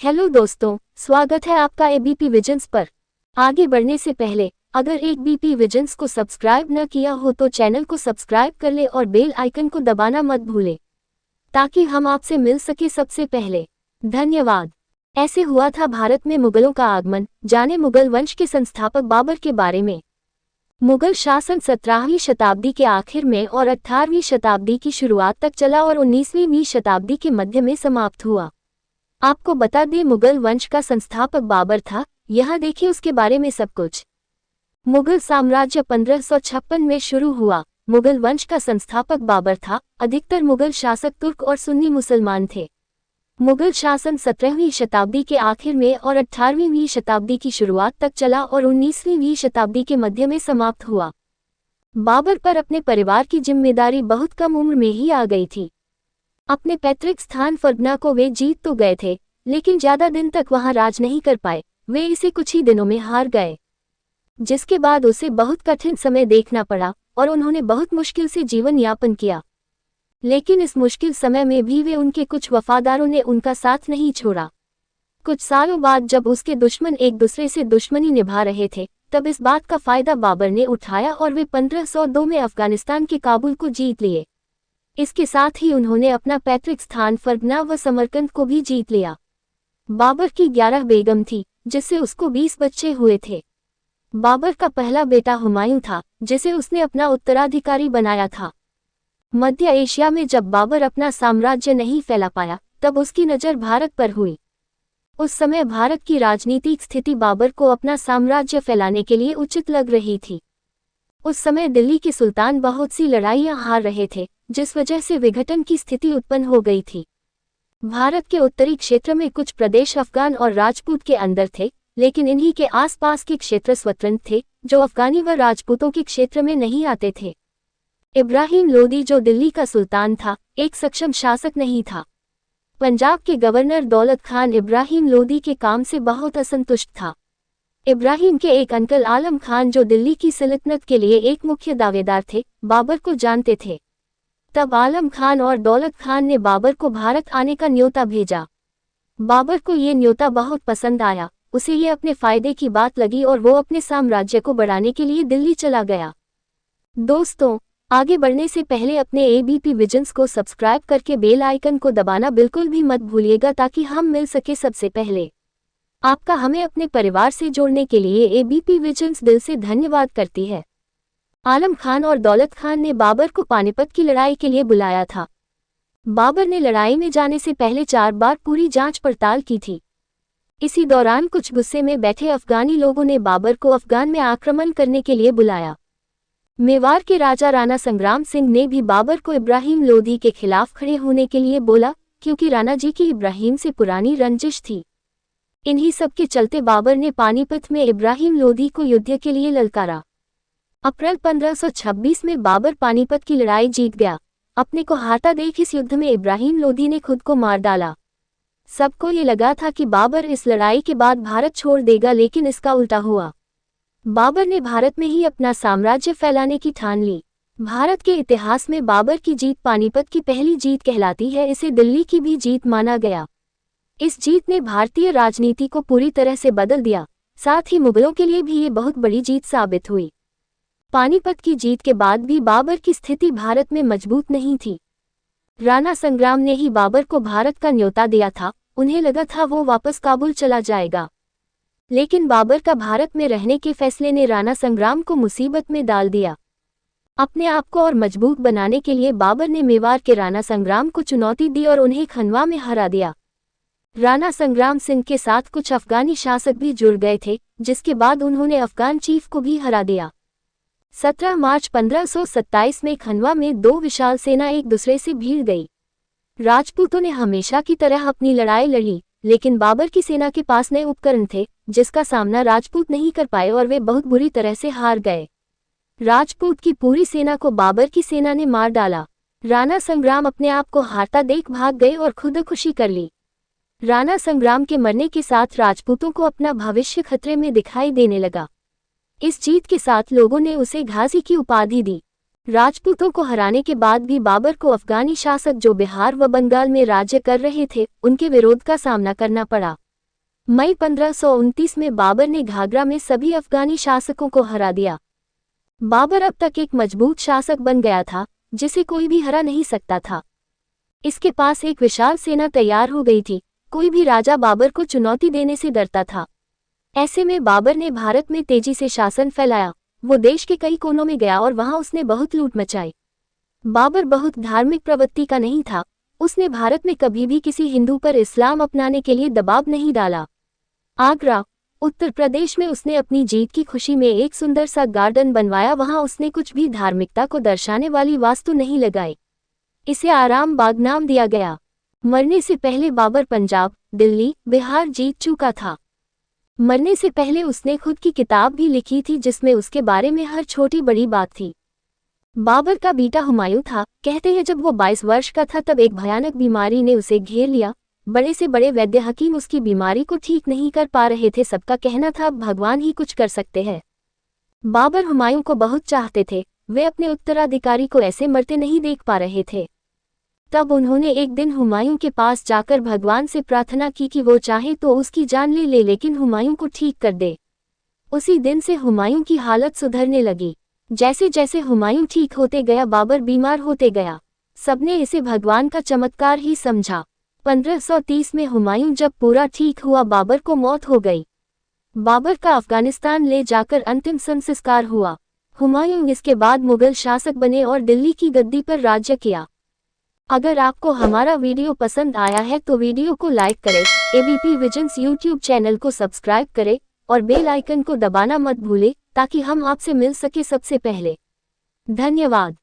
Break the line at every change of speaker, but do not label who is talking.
Hello दोस्तों, स्वागत है आपका एबीपी विजन्स पर। आगे बढ़ने से पहले अगर एबीपी विजन्स को सब्सक्राइब न किया हो तो चैनल को सब्सक्राइब कर ले और बेल आइकन को दबाना मत भूलें ताकि हम आपसे मिल सके सबसे पहले। धन्यवाद। ऐसे हुआ था भारत में मुगलों का आगमन। जाने मुगल वंश के संस्थापक बाबर के बारे में। मुगल शासन 17वीं शताब्दी के आखिर में और 18वीं शताब्दी की शुरुआत तक चला और 19वीं शताब्दी के मध्य में समाप्त हुआ। आपको बता दें, मुगल वंश का संस्थापक बाबर था। यहाँ देखिए उसके बारे में सब कुछ। मुगल साम्राज्य 1556 में शुरू हुआ। मुगल वंश का संस्थापक बाबर था। अधिकतर मुगल शासक तुर्क और सुन्नी मुसलमान थे। मुगल शासन 17वीं शताब्दी के आखिर में और 18वीं शताब्दी की शुरुआत तक चला और 19वीं शताब्दी के मध्य में समाप्त हुआ। बाबर पर अपने परिवार की जिम्मेदारी बहुत कम उम्र में ही आ गई थी। अपने पैतृक स्थान फरगना को वे जीत तो गए थे, लेकिन ज्यादा दिन तक वहां राज नहीं कर पाए। वे इसे कुछ ही दिनों में हार गए, जिसके बाद उसे बहुत कठिन समय देखना पड़ा और उन्होंने बहुत मुश्किल से जीवन यापन किया। लेकिन इस मुश्किल समय में भी वे उनके कुछ वफादारों ने उनका साथ नहीं छोड़ा। कुछ सालों बाद जब उसके दुश्मन एक दूसरे से दुश्मनी निभा रहे थे, तब इस बात का फायदा बाबर ने उठाया और वे 1502 में अफगानिस्तान के काबुल को जीत लिए। इसके साथ ही उन्होंने अपना पैतृक स्थान फरगना व समरकंद को भी जीत लिया। बाबर की 11 बेगम थी, जिससे उसको 20 बच्चे हुए थे। बाबर का पहला बेटा हुमायूं था, जिसे उसने अपना उत्तराधिकारी बनाया था। मध्य एशिया में जब बाबर अपना साम्राज्य नहीं फैला पाया, तब उसकी नज़र भारत पर हुई। उस समय भारत की राजनीतिक स्थिति बाबर को अपना साम्राज्य फैलाने के लिए उचित लग रही थी। उस समय दिल्ली के सुल्तान बहुत सी लड़ाइयां हार रहे थे, जिस वजह से विघटन की स्थिति उत्पन्न हो गई थी। भारत के उत्तरी क्षेत्र में कुछ प्रदेश अफगान और राजपूत के अंदर थे, लेकिन इन्हीं के आसपास के क्षेत्र स्वतंत्र थे, जो अफगानी व राजपूतों के क्षेत्र में नहीं आते थे। इब्राहिम लोदी, जो दिल्ली का सुल्तान था, एक सक्षम शासक नहीं था। पंजाब के गवर्नर दौलत खान इब्राहिम लोदी के काम से बहुत असंतुष्ट था। इब्राहिम के एक अंकल आलम खान, जो दिल्ली की सल्तनत के लिए एक मुख्य दावेदार थे, बाबर को जानते थे। तब आलम खान और दौलत खान ने बाबर को भारत आने का न्योता भेजा। बाबर को ये न्योता बहुत पसंद आया। उसे ये अपने फायदे की बात लगी और वो अपने साम्राज्य को बढ़ाने के लिए दिल्ली चला गया। दोस्तों, आगे बढ़ने से पहले अपने एबीपी विजन्स को सब्सक्राइब करके बेल आइकन को दबाना बिल्कुल भी मत भूलिएगा ताकि हम मिल सके सबसे पहले। आपका हमें अपने परिवार से जोड़ने के लिए एबीपी विजन्स दिल से धन्यवाद करती है। आलम खान और दौलत खान ने बाबर को पानीपत की लड़ाई के लिए बुलाया था। बाबर ने लड़ाई में जाने से पहले 4 बार पूरी जांच पड़ताल की थी। इसी दौरान कुछ गुस्से में बैठे अफगानी लोगों ने बाबर को अफगान में आक्रमण करने के लिए बुलाया। मेवाड़ के राजा राणा संग्राम सिंह ने भी बाबर को इब्राहिम लोदी के खिलाफ खड़े होने के लिए बोला, क्योंकि राणा जी की इब्राहिम से पुरानी रंजिश थी। इन्हीं सब के चलते बाबर ने पानीपत में इब्राहिम लोदी को युद्ध के लिए ललकारा। अप्रैल 1526 में बाबर पानीपत की लड़ाई जीत गया। अपने को हारता देख इस युद्ध में इब्राहिम लोदी ने खुद को मार डाला। सबको ये लगा था कि बाबर इस लड़ाई के बाद भारत छोड़ देगा, लेकिन इसका उल्टा हुआ। बाबर ने भारत में ही अपना साम्राज्य फैलाने की ठान ली। भारत के इतिहास में बाबर की जीत पानीपत की पहली जीत कहलाती है। इसे दिल्ली की भी जीत माना गया। इस जीत ने भारतीय राजनीति को पूरी तरह से बदल दिया। साथ ही मुगलों के लिए भी ये बहुत बड़ी जीत साबित हुई। पानीपत की जीत के बाद भी बाबर की स्थिति भारत में मजबूत नहीं थी। राणा संग्राम ने ही बाबर को भारत का न्योता दिया था। उन्हें लगा था वो वापस काबुल चला जाएगा, लेकिन बाबर का भारत में रहने के फैसले ने राणा संग्राम को मुसीबत में डाल दिया। अपने आप को और मजबूत बनाने के लिए बाबर ने मेवाड़ के राणा संग्राम को चुनौती दी और उन्हें खनवा में हरा दिया। राणा संग्राम सिंह के साथ कुछ अफगानी शासक भी जुड़ गए थे, जिसके बाद उन्होंने अफगान चीफ को भी हरा दिया। 17 मार्च 1527 में खनवा में 2 विशाल सेना एक दूसरे से भिड़ गई। राजपूतों ने हमेशा की तरह अपनी लड़ाई लड़ी, लेकिन बाबर की सेना के पास नए उपकरण थे, जिसका सामना राजपूत नहीं कर पाए और वे बहुत बुरी तरह से हार गए। राजपूत की पूरी सेना को बाबर की सेना ने मार डाला। राणा संग्राम अपने आप को हारता देख भाग गए और खुदकुशी कर ली। राणा संग्राम के मरने के साथ राजपूतों को अपना भविष्य खतरे में दिखाई देने लगा। इस जीत के साथ लोगों ने उसे घासी की उपाधि दी। राजपूतों को हराने के बाद भी बाबर को अफगानी शासक जो बिहार व बंगाल में राज्य कर रहे थे, उनके विरोध का सामना करना पड़ा। मई 1529 में बाबर ने घाघरा में सभी अफगानी शासकों को हरा दिया। बाबर अब तक एक मजबूत शासक बन गया था जिसे कोई भी हरा नहीं सकता था। इसके पास एक विशाल सेना तैयार हो गई थी। कोई भी राजा बाबर को चुनौती देने से डरता था। ऐसे में बाबर ने भारत में तेजी से शासन फैलाया। वो देश के कई कोनों में गया और वहां उसने बहुत लूट मचाई। बाबर बहुत धार्मिक प्रवृत्ति का नहीं था। उसने भारत में कभी भी किसी हिंदू पर इस्लाम अपनाने के लिए दबाव नहीं डाला। आगरा, उत्तर प्रदेश में उसने अपनी जीत की खुशी में एक सुंदर सा गार्डन बनवाया। वहां उसने कुछ भी धार्मिकता को दर्शाने वाली वास्तु नहीं लगाई। इसे आराम बाग नाम दिया गया। मरने से पहले बाबर पंजाब, दिल्ली, बिहार जीत चुका था। मरने से पहले उसने खुद की किताब भी लिखी थी जिसमें उसके बारे में हर छोटी बड़ी बात थी। बाबर का बेटा हुमायूं था। कहते हैं जब वो 22 वर्ष का था तब एक भयानक बीमारी ने उसे घेर लिया। बड़े से बड़े वैद्य हकीम उसकी बीमारी को ठीक नहीं कर पा रहे थे। सबका कहना था भगवान ही कुछ कर सकते हैं। बाबर हुमायूं को बहुत चाहते थे। वे अपने उत्तराधिकारी को ऐसे मरते नहीं देख पा रहे थे। तब उन्होंने एक दिन हुमायूं के पास जाकर भगवान से प्रार्थना की कि वो चाहे तो उसकी जान ले लेकिन हुमायूं को ठीक कर दे। उसी दिन से हुमायूं की हालत सुधरने लगी। जैसे जैसे हुमायूं ठीक होते गया बाबर बीमार होते गया। सबने इसे भगवान का चमत्कार ही समझा। 1530 में हुमायूं जब पूरा ठीक हुआ बाबर को मौत हो गई। बाबर का अफगानिस्तान ले जाकर अंतिम संस्कार हुआ। हुमायूं इसके बाद मुगल शासक बने और दिल्ली की गद्दी पर राज्य किया। अगर आपको हमारा वीडियो पसंद आया है तो वीडियो को लाइक करें, एबीपी विजन्स यूट्यूब चैनल को सब्सक्राइब करें और बेल आइकन को दबाना मत भूलें ताकि हम आपसे मिल सके सबसे पहले। धन्यवाद।